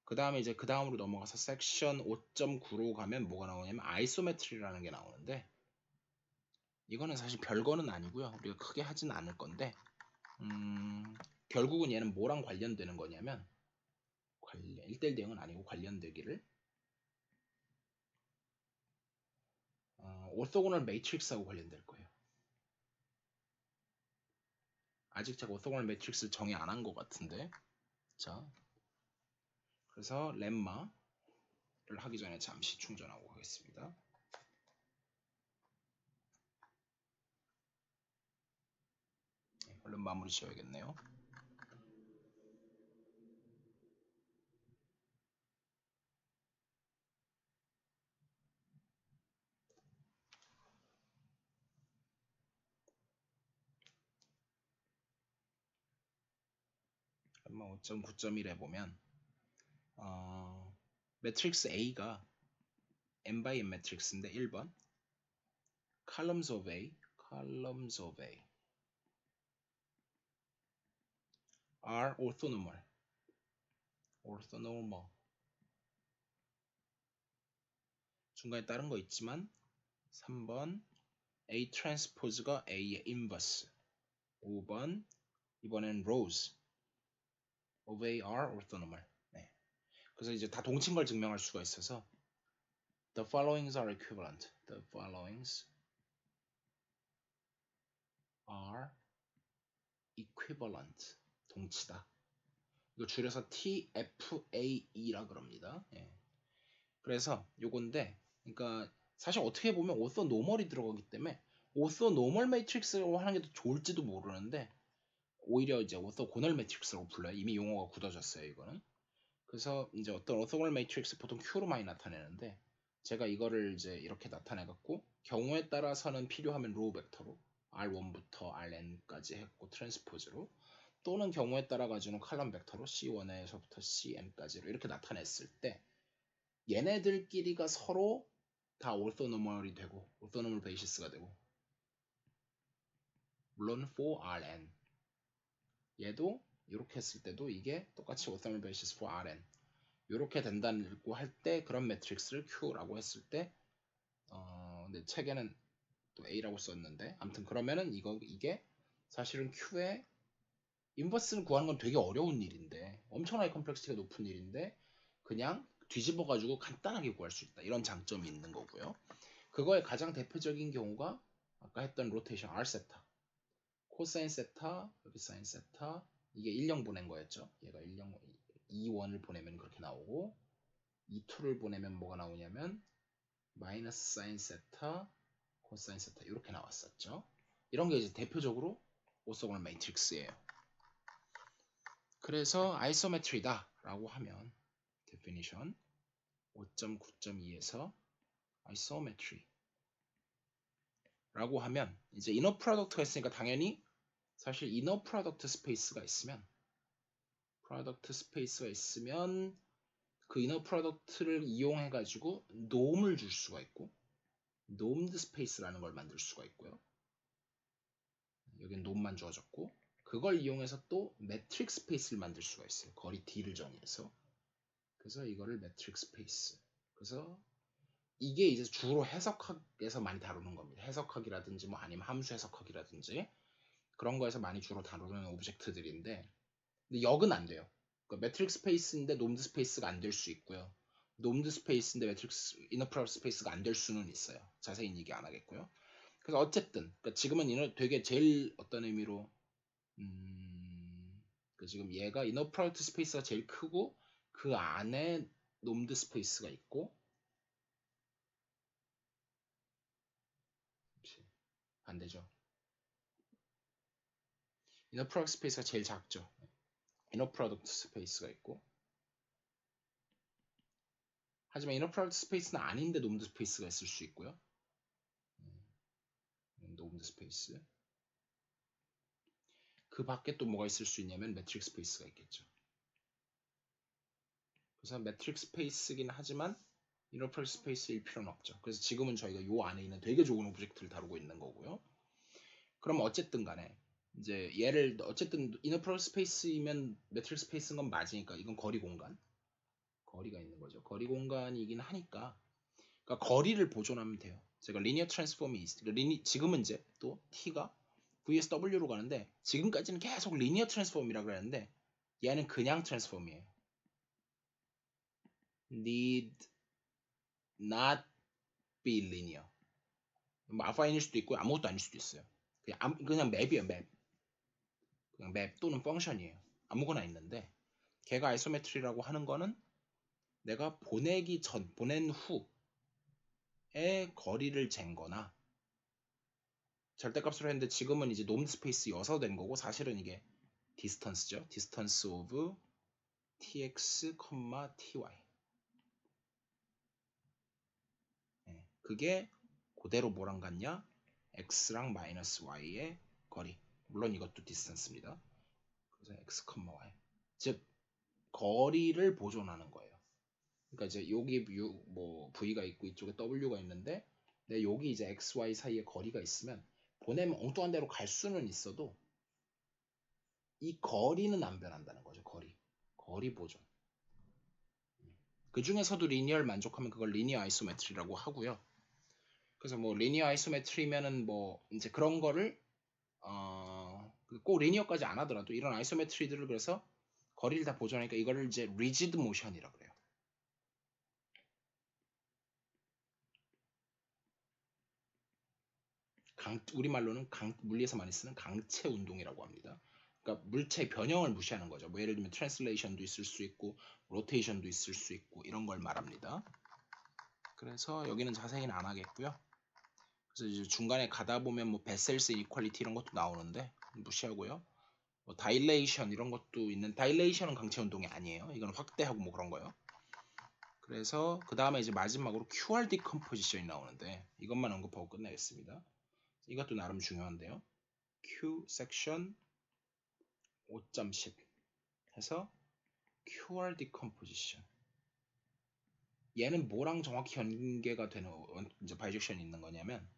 그 다음에 이제 그 다음으로 넘어가서 섹션 5.9로 가면 뭐가 나오냐면 아이소메트리라는 게 나오는데, 이거는 사실 별거는 아니고요. 우리가 크게 하진 않을 건데, 결국은 얘는 뭐랑 관련되는 거냐면, 1대1 대응은 아니고 관련되기를, 오토고널 매트릭스하고 관련될 거예요. 아직 제가 오토고널 매트릭스를 정의 안 한 것 같은데, 자, 그래서 렘마를 하기 전에 잠시 충전하고 가겠습니다. 얼른 마무리 지어야겠네요. 렘마 5.9.1에 보면 매트릭스 A가 n by n 매트릭스인데 1번 columns of A are orthonormal 중간에 다른 거 있지만 3번 A transpose가 A의 inverse 5번 이번엔 rows of A are orthonormal. 네. 그래서 이제 다 동친 걸 증명할 수가 있어서 the followings are equivalent. The followings are equivalent. 동치다. 이거 줄여서 TFAE라 그럽니다. 예. 그래서 요건데, 그러니까 사실 어떻게 보면 오서 노멀이 들어가기 때문에 오서 노멀 매트릭스라고 하는 게 더 좋을지도 모르는데, 오히려 이제 오서 고널 매트릭스라고 불러요. 이미 용어가 굳어졌어요, 이거는. 그래서 이제 어떤 오서고널 매트릭스 보통 Q로 많이 나타내는데, 제가 이거를 이제 이렇게 나타내갖고 경우에 따라서는 필요하면 로우 벡터로 R1부터 Rn까지 했고 트랜스포즈로, 또는 경우에 따라 가지고는 칼럼 벡터로 C1에서부터 Cn까지로 이렇게 나타냈을 때 얘네들끼리가 서로 다 orthonormal이 되고 orthonormal basis가 되고, 물론 for Rn 얘도 이렇게 했을 때도 이게 똑같이 orthonormal basis for Rn 이렇게 된다고 할 때 그런 매트릭스를 Q라고 했을 때 근데 책에는 또 A라고 썼는데, 아무튼 그러면은 이게 사실은 Q의 인버스를 구하는 건 되게 어려운 일인데, 엄청나게 컴플렉시티가 높은 일인데 그냥 뒤집어 가지고 간단하게 구할 수 있다, 이런 장점이 있는 거고요. 그거의 가장 대표적인 경우가 아까 했던 로테이션 R 세타, 코사인 세타, 여기 사인 세타, 이게 1령 보낸 거였죠. 얘가 1령 2원을 보내면 그렇게 나오고, 2,2를 보내면 뭐가 나오냐면 마이너스 사인 세타, 코사인 세타 이렇게 나왔었죠. 이런 게 이제 대표적으로 오소고널 매트릭스예요. 그래서 아이소메트리다 라고 하면 definition 5.9.2에서 아이소메트리 라고 하면 이제 이너 프로덕트가 있으니까 당연히 사실 이너 프로덕트 스페이스가 있으면 그 이너 프로덕트를 이용해 가지고 놈을 줄 수가 있고, 놈드 스페이스라는 걸 만들 수가 있고요. 여긴 놈만 주어졌고, 그걸 이용해서 또 매트릭 스페이스를 만들 수가 있어요. 거리 D를 정의해서. 그래서 이거를 매트릭 스페이스. 그래서 이게 이제 주로 해석학에서 많이 다루는 겁니다. 해석학이라든지 뭐 아니면 함수 해석학이라든지 그런 거에서 많이 주로 다루는 오브젝트들인데, 근데 역은 안 돼요. 그러니까 매트릭 스페이스인데 놈드 스페이스가 안 될 수 있고요. 놈드 스페이스인데 매트릭스 이너 프로덕트 스페이스가 안 될 수는 있어요. 자세히는 얘기 안 하겠고요. 그래서 어쨌든 그러니까 지금은 되게 제일 어떤 의미로 지금 얘가 이너 프로덕트 스페이스가 제일 크고 그 안에 놈드 스페이스가 있고, 반대죠. 이너 프로덕트 스페이스가 제일 작죠. 이너 프로덕트 스페이스가 있고, 하지만 이너 프로덕트 스페이스는 아닌데 놈드 스페이스가 있을 수 있고요. 놈드 스페이스. 그 밖에 또 뭐가 있을 수 있냐면 매트릭 스페이스가 있겠죠. 그래서 매트릭 스페이스긴 하지만 이너 프로덕트 스페이스일 필요는 없죠. 그래서 지금은 저희가 이 안에 있는 되게 좋은 오브젝트를 다루고 있는 거고요. 그럼 어쨌든 간에 이제 얘를 어쨌든 이너 프로덕트 스페이스이면 매트릭 스페이스인 건 맞으니까 이건 거리 공간. 거리가 있는 거죠. 거리 공간이긴 하니까. 그러니까 거리를 보존하면 돼요. 제가 리니어 트랜스폼이 지금은 이제 또 t가 vs w로 가는데 지금까지는 계속 리니어 트랜스폼이라 그랬는데 얘는 그냥 트랜스폼이에요. need not be linear. 뭐 아파인일 수도 있고 아무것도 아닐 수도 있어요. 그냥 맵이에요, 맵. 그냥 맵 또는 펑션이에요. 아무거나 있는데 걔가 아이소메트리라고 하는 거는 내가 보낸 후에 거리를 잰 거나 절대값으로 했는데 지금은 이제 놈드 스페이스여서 된 거고 사실은 이게 디스턴스죠. 디스턴스 오브 tx, ty. 네, 그게 그대로 뭐랑 같냐? x랑 마이너스 y의 거리. 물론 이것도 디스턴스입니다. 그래서 x, y. 즉 거리를 보존하는 거예요. 그러니까 이제 여기 뭐 v가 있고 이쪽에 w가 있는데 여기 이제 x, y 사이에 거리가 있으면 보내면 엉뚱한 데로 갈 수는 있어도 이 거리는 안 변한다는 거죠. 거리 보존. 그 중에서도 리니어를 만족하면 그걸 리니어 아이소메트리라고 하고요. 그래서 뭐 리니어 아이소메트리면은 뭐 이제 그런 거를 꼭 리니어까지 안 하더라도 이런 아이소메트리들을 그래서 거리를 다 보존하니까 이거를 이제 리지드 모션이라 그래요. 우리말로는 물리에서 많이 쓰는 강체 운동이라고 합니다. 그러니까 물체의 변형을 무시하는 거죠. 뭐 예를 들면 트랜슬레이션도 있을 수 있고 로테이션도 있을 수 있고 이런 걸 말합니다. 그래서 여기는 자세히는 안 하겠고요. 그래서 이제 중간에 가다 보면 뭐 베셀스 이퀄리티 이런 것도 나오는데 무시하고요. 뭐 다일레이션 이런 것도 있는 다일레이션은 강체 운동이 아니에요. 이건 확대하고 뭐 그런 거요. 그래서 그 다음에 이제 마지막으로 QR 디컴포지션이 나오는데 이것만 언급하고 끝내겠습니다. 이것도 나름 중요한데요. Q 섹션 5.10 해서 QR 디컴포지션. 얘는 뭐랑 정확히 연계가 되는 이제 바이젝션이 있는 거냐면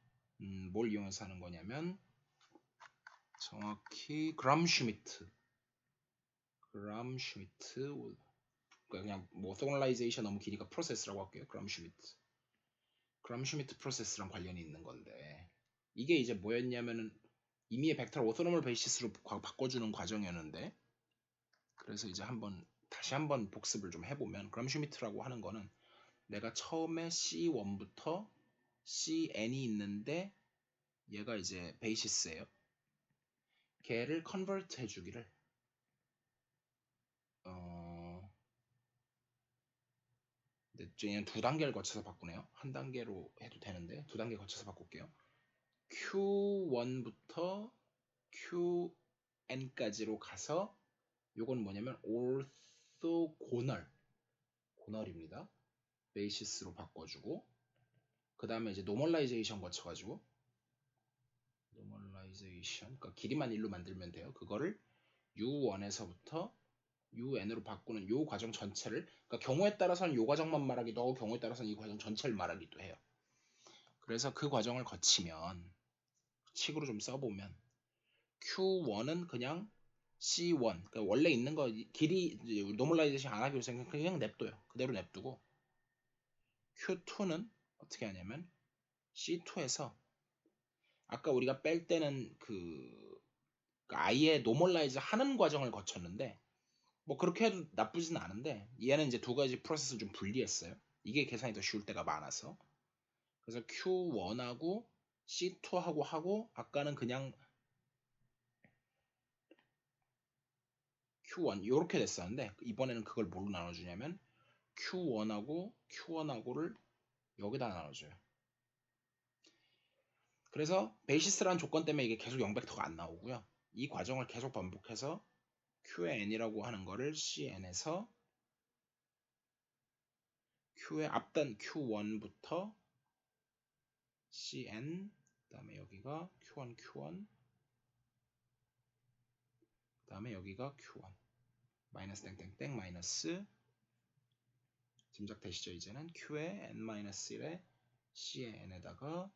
뭘 이용해서 하는 거냐면 정확히 그람슈미트 그러니까 그냥 뭐 소널라이제이션 너무 길이가 프로세스라고 할게요. 그람슈미트 프로세스랑 관련이 있는 건데 이게 이제 뭐였냐면은 이미의 벡터 오토노멀 베이시스로 바꿔주는 과정이었는데 그래서 이제 다시 한번 복습을 좀 해보면 그람슈미트라고 하는 거는 내가 처음에 C1부터 CN이 있는데 얘가 이제 베이시스예요. 걔를 컨버트 해주기를 얘는 두 단계를 거쳐서 바꾸네요. 한 단계로 해도 되는데 두 단계 거쳐서 바꿀게요. Q1부터 QN까지로 가서 요건 뭐냐면 고널입니다. 베이시스로 바꿔주고 그 다음에 이제 노멀라이제이션 거쳐가지고 그러니까 길이만 1로 만들면 돼요. 그거를 U1에서부터 UN으로 바꾸는 요 과정 전체를 그러니까 경우에 따라서는 요 과정만 말하기도 하고 경우에 따라서는 이 과정 전체를 말하기도 해요. 그래서 그 과정을 거치면 식으로 좀 써보면 Q1은 그냥 C1 그러니까 원래 있는 거 길이 노멀라이제이션 안 하기로 생각 그냥 냅둬요. 그대로 냅두고 Q2는 어떻게 하냐면 C2에서 아까 우리가 뺄 때는 아예 노멀라이즈 하는 과정을 거쳤는데 뭐 그렇게 해도 나쁘진 않은데 얘는 이제 두 가지 프로세스를 좀 분리했어요. 이게 계산이 더 쉬울 때가 많아서 그래서 Q1하고 C2하고 하고 아까는 그냥 Q1 이렇게 됐었는데 이번에는 그걸 뭘로 나눠주냐면 Q1하고를 여기다 나눠줘요. 그래서 베이시스라는 조건 때문에 이게 계속 0벡터가 안 나오고요. 이 과정을 계속 반복해서 Q의 n이라고 하는 거를 Cn에서 Q의 앞단 Q1부터 Cn 그 다음에 여기가 Q1 그 다음에 여기가 Q1 마이너스 땡땡땡 마이너스 짐작되시죠? 이제는 Q의 n-1에 C의 n에다가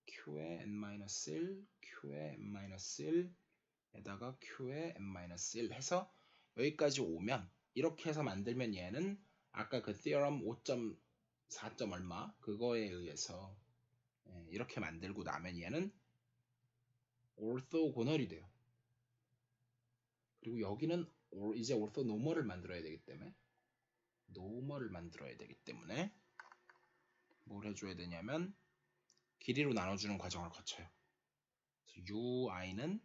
Q의 n-1 Q의 n-1에다가 Q의 n-1 해서 여기까지 오면 이렇게 해서 만들면 얘는 아까 그 theorem 5.4. 얼마 그거에 의해서 이렇게 만들고 나면 얘는 orthogonal이 돼요. 그리고 여기는 이제 orthonormal을 만들어야 되기 때문에 뭘 해줘야 되냐면 길이로 나눠주는 과정을 거쳐요. 그래서 ui는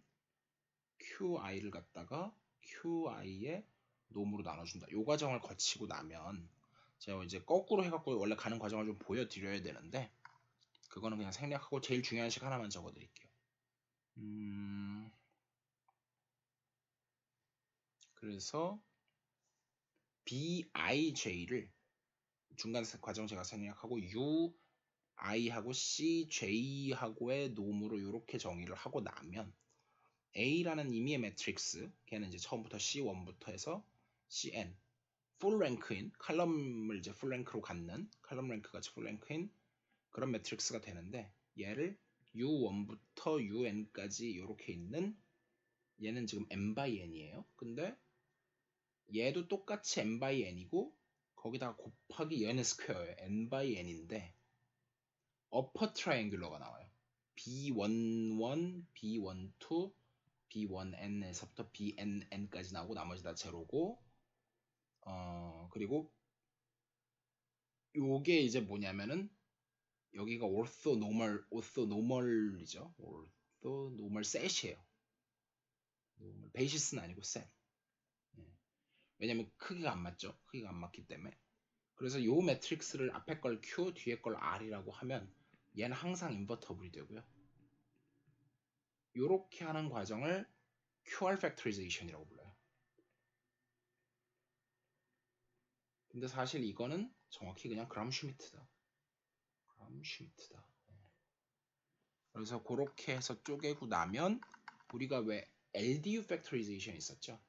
qi를 갖다가 qi의 놈으로 나눠준다. 이 과정을 거치고 나면 제가 이제 거꾸로 해갖고 원래 가는 과정을 좀 보여드려야 되는데 그거는 그냥 생략하고 제일 중요한 식 하나만 적어드릴게요. 그래서 bij를 중간 과정 제가 생략하고 ui하고 cj하고의 놈으로 이렇게 정의를 하고 나면 A라는 임의의 매트릭스, 걔는 이제 처음부터 C1부터 해서 Cn, 풀 랭크인, 칼럼을 이제 풀 랭크로 갖는, 칼럼 랭크 같이 풀 랭크인 그런 매트릭스가 되는데 얘를 U1부터 UN까지 이렇게 있는 얘는 지금 n by n이에요. 근데 얘도 똑같이 n by n이고 거기다가 곱하기 얘는 스퀘어예요. n by n인데 어퍼 트라이앵귤러가 나와요. B11, B12, B1n에서부터 BNN까지 나오고 나머지 다 제로고 그리고 요게 이제 뭐냐면은 여기가 orthonormal이죠. orthonormal set이에요. 베이시스는 아니고 set. 왜냐면 크기가 안 맞죠. 크기가 안 맞기 때문에. 그래서 요 매트릭스를 앞에 걸 Q, 뒤에 걸 R이라고 하면 얘는 항상 인버터블이 되고요. 요렇게 하는 과정을 QR 팩토리제이션이라고 불러요. 근데 사실 이거는 정확히 그냥 그람슈미트다. 그래서 그렇게 해서 쪼개고 나면 우리가 왜 LDU 팩토리제이션 있었죠?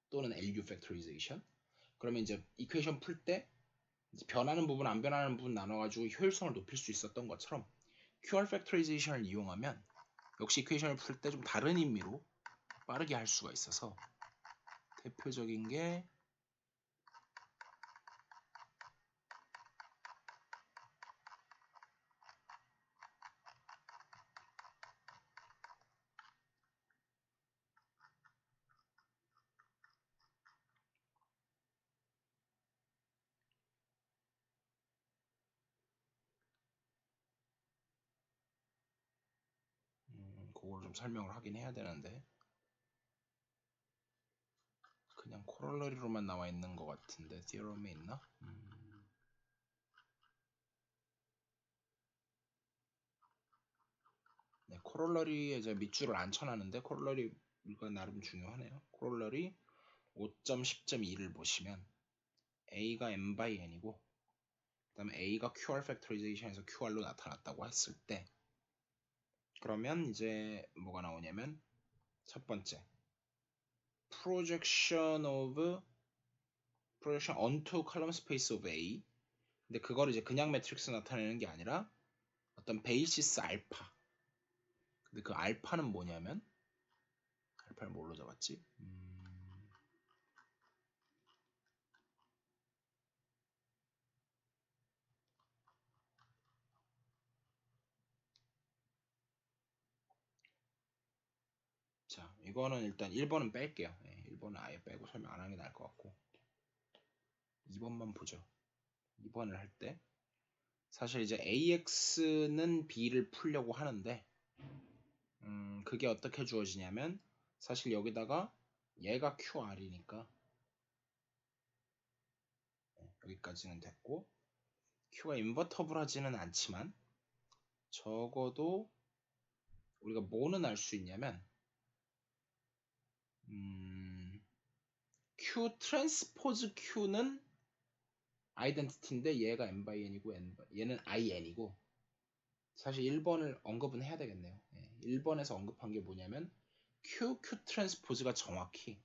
또는 LU 팩토리제이션? 그러면 이제 이퀘이션 풀 때 변하는 부분, 안 변하는 부분 나눠가지고 효율성을 높일 수 있었던 것처럼 QR 팩토리제이션을 이용하면 역시 이퀘이션을 풀 때 좀 다른 의미로 빠르게 할 수가 있어서 대표적인 게 그걸 좀 설명을 하긴 해야 되는데 그냥 코롤러리로만 나와 있는 것 같은데 theorem에 있나? 네, 코롤러리에 이제 밑줄을 안 쳐놨는데 코롤러리가 나름 중요하네요. 코롤러리 5.10.2를 보시면 A가 n by n이고 그 다음에 A가 QR 팩토리제이션에서 QR로 나타났다고 했을 때 그러면 이제 뭐가 나오냐면 첫 번째 projection onto column space of A 근데 그거를 이제 그냥 매트릭스 나타내는 게 아니라 어떤 베이시스 알파 근데 그 알파는 뭐냐면 알파를 뭘로 잡았지? 자 이거는 일단 1번은 뺄게요. 1번은 아예 빼고 설명 안 하는 게 나을 것 같고 2번만 보죠. 2번을 할 때 사실 이제 AX는 B를 풀려고 하는데 그게 어떻게 주어지냐면 사실 여기다가 얘가 QR이니까 여기까지는 됐고 Q가 인버터블하지는 않지만 적어도 우리가 뭐는 알 수 있냐면 Q 트랜스포즈 Q는 아이덴티티인데 얘가 n by n이고 얘는 in이고 사실 1번을 언급은 해야 되겠네요. 1번에서 언급한 게 뭐냐면 Q 트랜스포즈가 정확히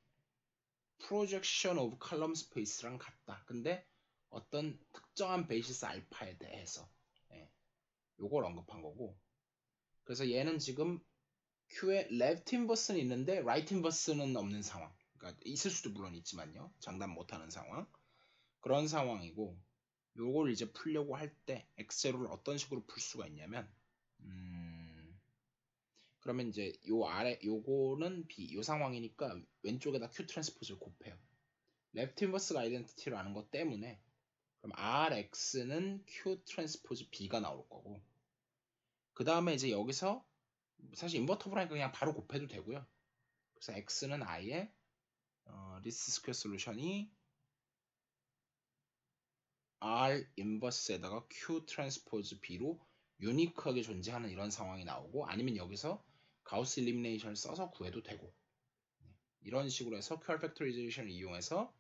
projection of column space랑 같다. 근데 어떤 특정한 베이시스 알파에 대해서 요걸 언급한 거고 그래서 얘는 지금 Q에 left inverse는 있는데 right inverse는 없는 상황. 그러니까 있을 수도 물론 있지만요. 장담 못하는 상황. 그런 상황이고, 요걸 이제 풀려고 할 때 엑셀을 어떤 식으로 풀 수가 있냐면, 그러면 이제 요 아래 요거는 B, 요 상황이니까 왼쪽에다 Q 트랜스포즈를 곱해요. 레프트 인버스가 아이덴티티로 아는 것 때문에 그럼 RX는 Q 트랜스포즈 B가 나올 거고, 그 다음에 이제 여기서 사실 인버터블하니까 그냥 바로 곱해도 되고요. 그래서 X는 아예 리스트 스퀘어 솔루션이 R 인버스에다가 Q 트랜스포즈 B로 유니크하게 존재하는 이런 상황이 나오고, 아니면 여기서 가우스 일리미네이션을 써서 구해도 되고, 이런 식으로 해서 QR 팩토리제이션을 이용해서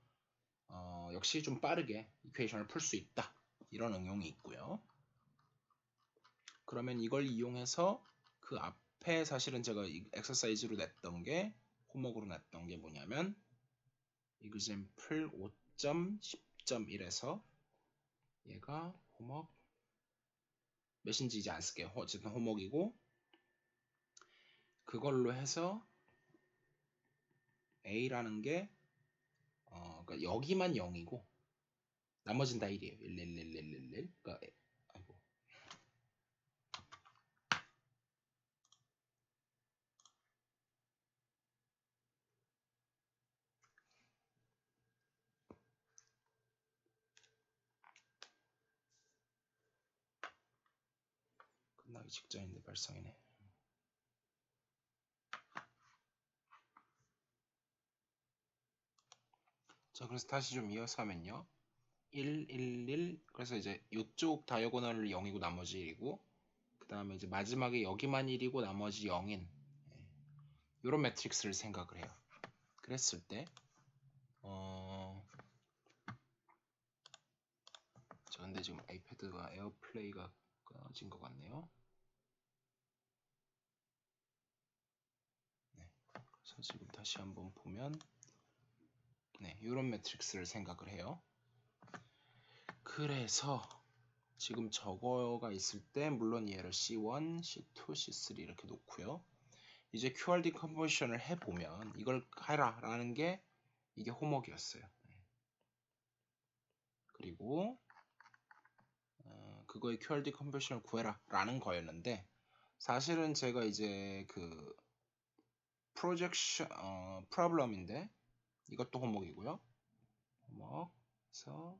역시 좀 빠르게 이퀘이션을 풀 수 있다, 이런 응용이 있고요. 그러면 이걸 이용해서 그 앞에 사실은 제가 엑서사이즈로 냈던 게, 홈워크로 냈던 게 뭐냐면 example 5.10.1에서 얘가 홈워크 몇인지 이제 안 쓸게요. 어쨌든 홈워크이고, 그걸로 해서 A라는 게 그러니까 여기만 0이고 나머진 다 1이에요. 1, 1, 1, 1, 1, 1. 그러니까 아이고. 끝나기 직전인데 발성이네. 자, 그래서 다시 좀 이어서 하면요. 1, 1, 1. 그래서 이제 이쪽 다이어고널 0이고 나머지 1이고, 그 다음에 이제 마지막에 여기만 1이고 나머지 0인 이런 매트릭스를 생각을 해요. 그랬을 때 자, 근데 지금 아이패드가 에어플레이가 끊어진 것 같네요. 네, 그래서 지금 다시 한번 보면 이런 매트릭스를 생각을 해요. 그래서 지금 저거가 있을 때 물론 얘를 C1, C2, C3 이렇게 놓고요. 이제 QRD 컨버션을 해보면 이걸 해라 라는 게 이게 홈워크였어요. 그리고 그거의 QRD 컨버션을 구해라 라는 거였는데, 사실은 제가 이제 그 프로젝션 프로블럼인데 이것도 홈워크이고요. 홈워크에서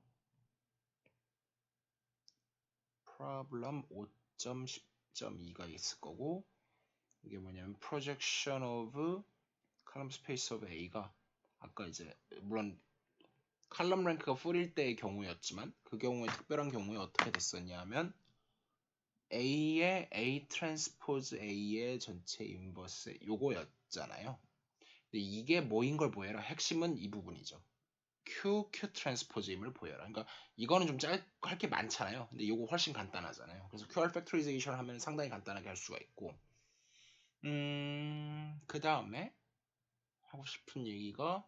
프로블럼 5.10.2가 있을 거고, 이게 뭐냐면 projection of column space of A가 아까 이제 물론 칼럼 랭크가 풀일 때의 경우였지만, 그 경우에 특별한 경우에 어떻게 됐었냐 하면 A의 A 트랜스포즈 A의 전체 인버스 요거였잖아요. 근데 이게 뭐인 걸 보여라. 핵심은 이 부분이죠. Q 트랜스포즈임을 보여라. 그러니까 이거는 좀 할 게 많잖아요. 근데 이거 훨씬 간단하잖아요. 그래서 QR 팩토리제이션 하면 상당히 간단하게 할 수가 있고, 그 다음에 하고 싶은 얘기가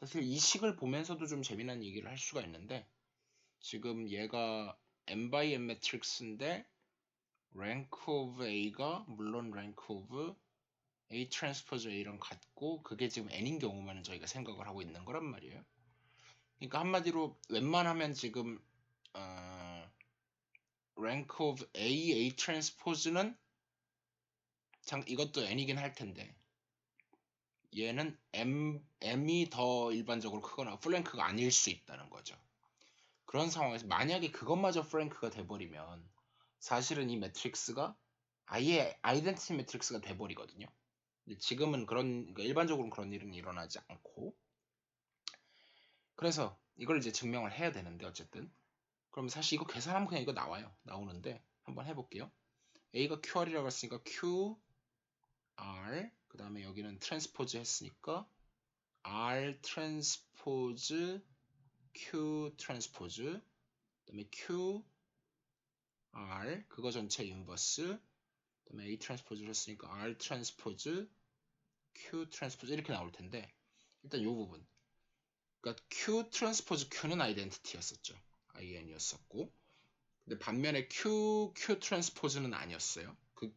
사실 이 식을 보면서도 좀 재미난 얘기를 할 수가 있는데, 지금 얘가 n by n 매트릭스인데 rank of a가 물론 rank of a transpose a랑 같고, 그게 지금 n인 경우만 저희가 생각을 하고 있는 거란 말이에요. 그러니까 한마디로 웬만하면 지금 rank of a transpose는 이것도 n이긴 할 텐데, 얘는 m이 더 일반적으로 크거나 플랭크가 아닐 수 있다는 거죠. 그런 상황에서 만약에 그것마저 플랭크가 돼버리면 사실은 이 매트릭스가 아예 아이덴티티 매트릭스가 돼버리거든요. 근데 지금은 그러니까 일반적으로는 그런 일은 일어나지 않고, 그래서 이걸 이제 증명을 해야 되는데, 어쨌든 그럼 사실 이거 계산하면 그냥 이거 나오는데 한번 해볼게요. A가 QR이라고 했으니까 QR, 그 다음에 여기는 트랜스포즈 했으니까 R 트랜스포즈 Q 트랜스포즈, 그 다음에 Q R 그거 전체 인버스, 그 다음에 A 트랜스포즈를 했으니까 R 트랜스포즈 Q 트랜스포즈 이렇게 나올 텐데, 일단 이 부분, 그러니까 Q 트랜스포즈 Q는 아이덴티티였었죠. IN이었었고, 근데 반면에 Q 트랜스포즈는 아니었어요.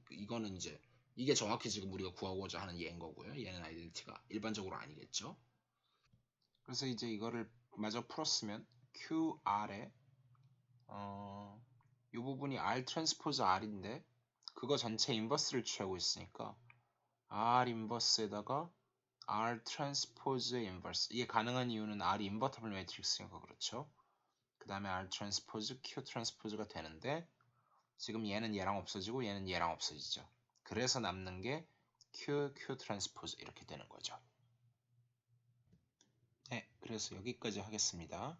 이거는 이제 이게 정확히 지금 우리가 구하고자 하는 얘인 거고요. 얘는 아이덴티티가 일반적으로 아니겠죠. 그래서 이제 이거를 마저 풀었으면 QR에 이 부분이 R 트랜스포즈 R인데 그거 전체 인버스를 취하고 있으니까 R 인버스에다가 R 트랜스포즈의 인버스, 이게 가능한 이유는 R 인버터블 매트릭스니까 그렇죠. 그 다음에 R 트랜스포즈 Q 트랜스포즈가 되는데 지금 얘는 얘랑 없어지고 얘는 얘랑 없어지죠. 그래서 남는 게 Q 트랜스포즈 이렇게 되는 거죠. 네, 그래서 여기까지 하겠습니다.